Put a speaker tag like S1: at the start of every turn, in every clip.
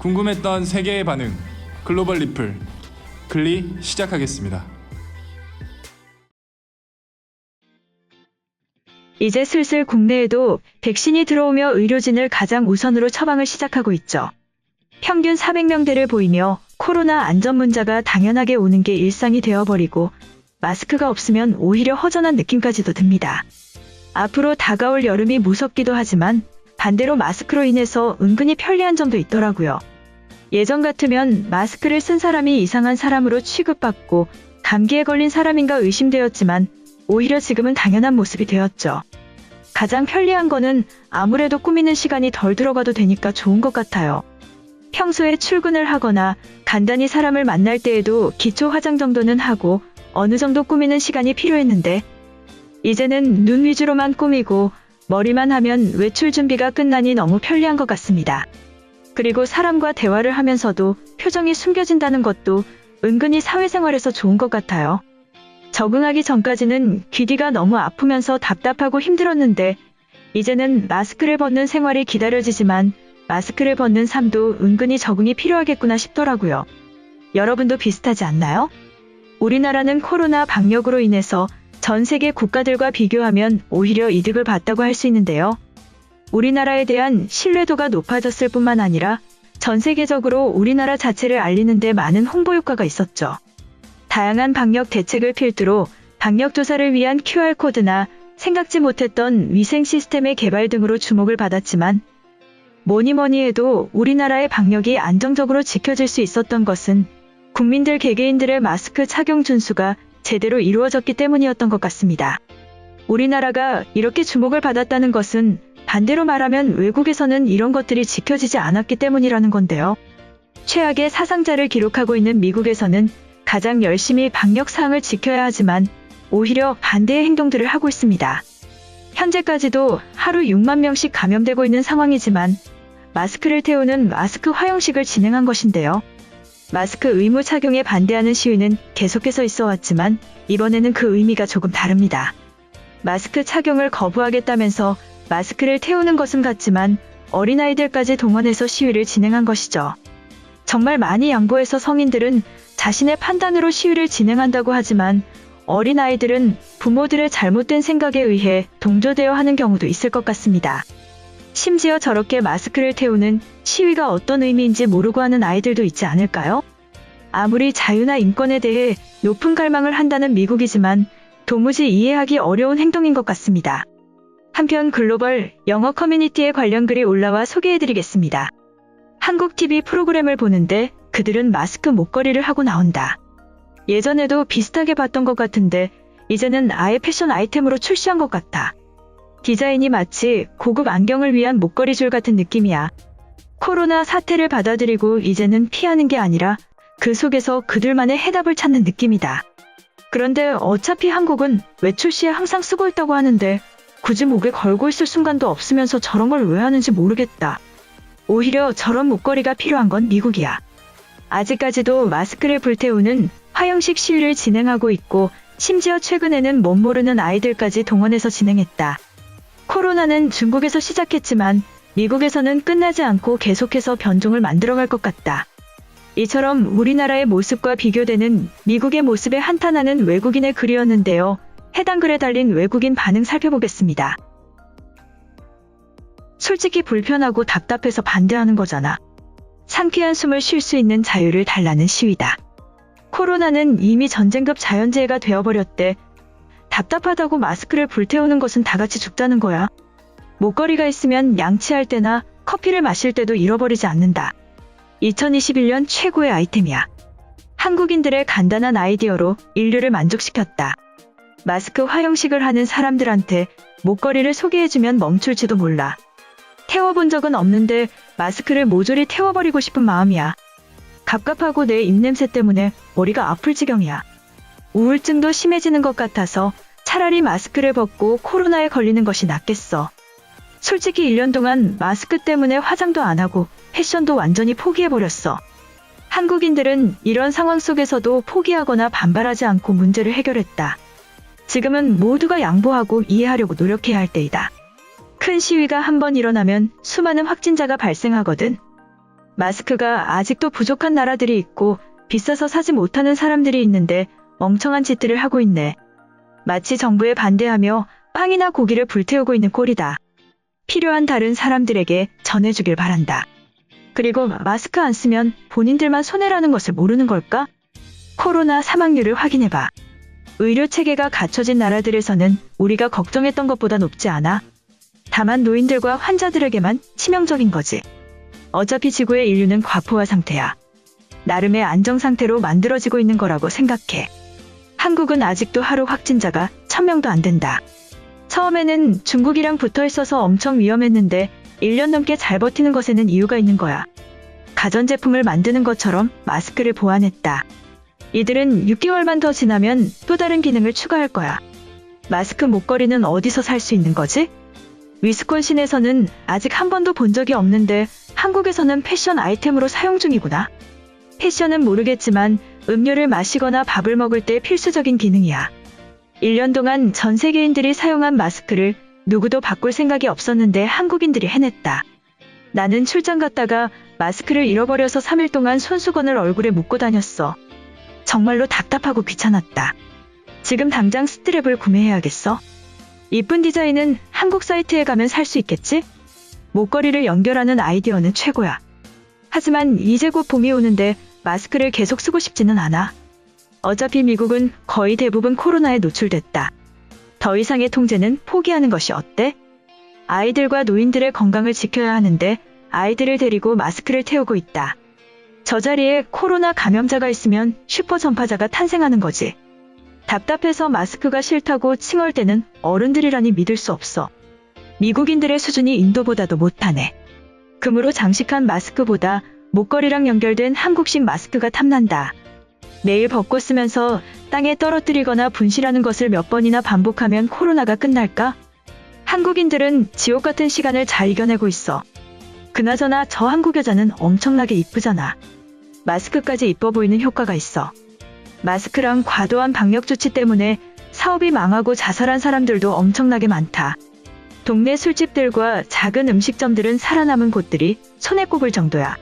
S1: 궁금했던 세계의 반응, 글로벌 리플, 글리 시작하겠습니다.
S2: 이제 슬슬 국내에도 백신이 들어오며 의료진을 가장 우선으로 처방을 시작하고 있죠. 평균 400명대를 보이며 코로나 안전 문자가 당연하게 오는 게 일상이 되어버리고 마스크가 없으면 오히려 허전한 느낌까지도 듭니다. 앞으로 다가올 여름이 무섭기도 하지만 반대로 마스크로 인해서 은근히 편리한 점도 있더라고요. 예전 같으면 마스크를 쓴 사람이 이상한 사람으로 취급받고 감기에 걸린 사람인가 의심되었지만 오히려 지금은 당연한 모습이 되었죠. 가장 편리한 거는 아무래도 꾸미는 시간이 덜 들어가도 되니까 좋은 것 같아요. 평소에 출근을 하거나 간단히 사람을 만날 때에도 기초 화장 정도는 하고 어느 정도 꾸미는 시간이 필요했는데 이제는 눈 위주로만 꾸미고 머리만 하면 외출 준비가 끝나니 너무 편리한 것 같습니다. 그리고 사람과 대화를 하면서도 표정이 숨겨진다는 것도 은근히 사회생활에서 좋은 것 같아요. 적응하기 전까지는 귀뒤가 너무 아프면서 답답하고 힘들었는데 이제는 마스크를 벗는 생활이 기다려지지만 마스크를 벗는 삶도 은근히 적응이 필요하겠구나 싶더라고요. 여러분도 비슷하지 않나요? 우리나라는 코로나 방역으로 인해서 전 세계 국가들과 비교하면 오히려 이득을 봤다고 할 수 있는데요. 우리나라에 대한 신뢰도가 높아졌을 뿐만 아니라 전 세계적으로 우리나라 자체를 알리는 데 많은 홍보 효과가 있었죠. 다양한 방역 대책을 필두로 방역 조사를 위한 QR코드나 생각지 못했던 위생 시스템의 개발 등으로 주목을 받았지만 뭐니 해도 우리나라의 방역이 안정적으로 지켜질 수 있었던 것은 국민들 개개인들의 마스크 착용 준수가 제대로 이루어졌기 때문이었던 것 같습니다. 우리나라가 이렇게 주목을 받았다는 것은 반대로 말하면 외국에서는 이런 것들이 지켜지지 않았기 때문이라는 건데요. 최악의 사상자를 기록하고 있는 미국에서는 가장 열심히 방역 사항을 지켜야 하지만 오히려 반대의 행동들을 하고 있습니다. 현재까지도 하루 6만 명씩 감염되고 있는 상황이지만 마스크를 태우는 마스크 화형식을 진행한 것인데요. 마스크 의무 착용에 반대하는 시위는 계속해서 있어 왔지만 이번에는 그 의미가 조금 다릅니다. 마스크 착용을 거부하겠다면서 마스크를 태우는 것은 같지만 어린아이들까지 동원해서 시위를 진행한 것이죠. 정말 많이 양보해서 성인들은 자신의 판단으로 시위를 진행한다고 하지만 어린아이들은 부모들의 잘못된 생각에 의해 동조되어 하는 경우도 있을 것 같습니다. 심지어 저렇게 마스크를 태우는 시위가 어떤 의미인지 모르고 하는 아이들도 있지 않을까요? 아무리 자유나 인권에 대해 높은 갈망을 한다는 미국이지만 도무지 이해하기 어려운 행동인 것 같습니다. 한편 글로벌 영어 커뮤니티에 관련 글이 올라와 소개해드리겠습니다. 한국 TV 프로그램을 보는데 그들은 마스크 목걸이를 하고 나온다. 예전에도 비슷하게 봤던 것 같은데 이제는 아예 패션 아이템으로 출시한 것 같아. 디자인이 마치 고급 안경을 위한 목걸이 줄 같은 느낌이야. 코로나 사태를 받아들이고 이제는 피하는 게 아니라 그 속에서 그들만의 해답을 찾는 느낌이다. 그런데 어차피 한국은 외출 시에 항상 쓰고 있다고 하는데 굳이 목에 걸고 있을 순간도 없으면서 저런 걸 왜 하는지 모르겠다. 오히려 저런 목걸이가 필요한 건 미국이야. 아직까지도 마스크를 불태우는 화형식 시위를 진행하고 있고 심지어 최근에는 멋 모르는 아이들까지 동원해서 진행했다. 코로나는 중국에서 시작했지만 미국에서는 끝나지 않고 계속해서 변종을 만들어갈 것 같다. 이처럼 우리나라의 모습과 비교되는 미국의 모습에 한탄하는 외국인의 글이었는데요. 해당 글에 달린 외국인 반응 살펴보겠습니다. 솔직히 불편하고 답답해서 반대하는 거잖아. 상쾌한 숨을 쉴 수 있는 자유를 달라는 시위다. 코로나는 이미 전쟁급 자연재해가 되어버렸대. 답답하다고 마스크를 불태우는 것은 다 같이 죽자는 거야. 목걸이가 있으면 양치할 때나 커피를 마실 때도 잃어버리지 않는다. 2021년 최고의 아이템이야. 한국인들의 간단한 아이디어로 인류를 만족시켰다. 마스크 화형식을 하는 사람들한테 목걸이를 소개해주면 멈출지도 몰라. 태워본 적은 없는데 마스크를 모조리 태워버리고 싶은 마음이야. 갑갑하고 내 입냄새 때문에 머리가 아플 지경이야. 우울증도 심해지는 것 같아서 차라리 마스크를 벗고 코로나에 걸리는 것이 낫겠어. 솔직히 1년 동안 마스크 때문에 화장도 안 하고 패션도 완전히 포기해버렸어. 한국인들은 이런 상황 속에서도 포기하거나 반발하지 않고 문제를 해결했다. 지금은 모두가 양보하고 이해하려고 노력해야 할 때이다. 큰 시위가 한번 일어나면 수많은 확진자가 발생하거든. 마스크가 아직도 부족한 나라들이 있고 비싸서 사지 못하는 사람들이 있는데 멍청한 짓들을 하고 있네. 마치 정부에 반대하며 빵이나 고기를 불태우고 있는 꼴이다. 필요한 다른 사람들에게 전해주길 바란다. 그리고 마스크 안 쓰면 본인들만 손해라는 것을 모르는 걸까? 코로나 사망률을 확인해봐. 의료 체계가 갖춰진 나라들에서는 우리가 걱정했던 것보다 높지 않아. 다만 노인들과 환자들에게만 치명적인 거지. 어차피 지구의 인류는 과포화 상태야. 나름의 안정 상태로 만들어지고 있는 거라고 생각해. 한국은 아직도 하루 확진자가 1000명도 안 된다. 처음에는 중국이랑 붙어 있어서 엄청 위험했는데 1년 넘게 잘 버티는 것에는 이유가 있는 거야. 가전제품을 만드는 것처럼 마스크를 보완했다. 이들은 6개월만 더 지나면 또 다른 기능을 추가할 거야. 마스크 목걸이는 어디서 살 수 있는 거지? 위스콘신에서는 아직 한 번도 본 적이 없는데 한국에서는 패션 아이템으로 사용 중이구나. 패션은 모르겠지만 음료를 마시거나 밥을 먹을 때 필수적인 기능이야. 1년 동안 전 세계인들이 사용한 마스크를 누구도 바꿀 생각이 없었는데 한국인들이 해냈다. 나는 출장 갔다가 마스크를 잃어버려서 3일 동안 손수건을 얼굴에 묶고 다녔어. 정말로 답답하고 귀찮았다. 지금 당장 스트랩을 구매해야겠어. 이쁜 디자인은 한국 사이트에 가면 살 수 있겠지? 목걸이를 연결하는 아이디어는 최고야. 하지만 이제 곧 봄이 오는데 마스크를 계속 쓰고 싶지는 않아. 어차피 미국은 거의 대부분 코로나에 노출됐다. 더 이상의 통제는 포기하는 것이 어때? 아이들과 노인들의 건강을 지켜야 하는데 아이들을 데리고 마스크를 태우고 있다. 저 자리에 코로나 감염자가 있으면 슈퍼 전파자가 탄생하는 거지. 답답해서 마스크가 싫다고 칭얼대는 어른들이라니 믿을 수 없어. 미국인들의 수준이 인도보다도 못하네. 금으로 장식한 마스크보다 목걸이랑 연결된 한국식 마스크가 탐난다. 매일 벗고 쓰면서 땅에 떨어뜨리거나 분실하는 것을 몇 번이나 반복하면 코로나가 끝날까? 한국인들은 지옥 같은 시간을 잘 이겨내고 있어. 그나저나 저 한국 여자는 엄청나게 이쁘잖아. 마스크까지 이뻐 보이는 효과가 있어. 마스크랑 과도한 방역 조치 때문에 사업이 망하고 자살한 사람들도 엄청나게 많다. 동네 술집들과 작은 음식점들은 살아남은 곳들이 손에 꼽을 정도야.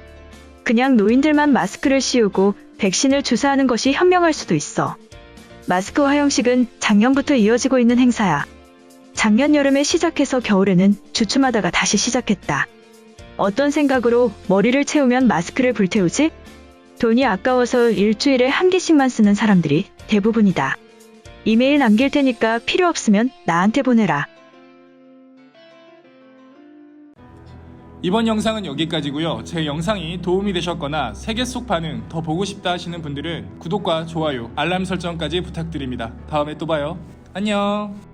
S2: 그냥 노인들만 마스크를 씌우고 백신을 주사하는 것이 현명할 수도 있어. 마스크 화형식은 작년부터 이어지고 있는 행사야. 작년 여름에 시작해서 겨울에는 주춤하다가 다시 시작했다. 어떤 생각으로 머리를 채우면 마스크를 불태우지? 돈이 아까워서 일주일에 한 개씩만 쓰는 사람들이 대부분이다. 이메일 남길 테니까 필요 없으면 나한테 보내라.
S1: 이번 영상은 여기까지고요. 제 영상이 도움이 되셨거나 세계 속 반응 더 보고 싶다 하시는 분들은 구독과 좋아요, 알람 설정까지 부탁드립니다. 다음에 또 봐요. 안녕.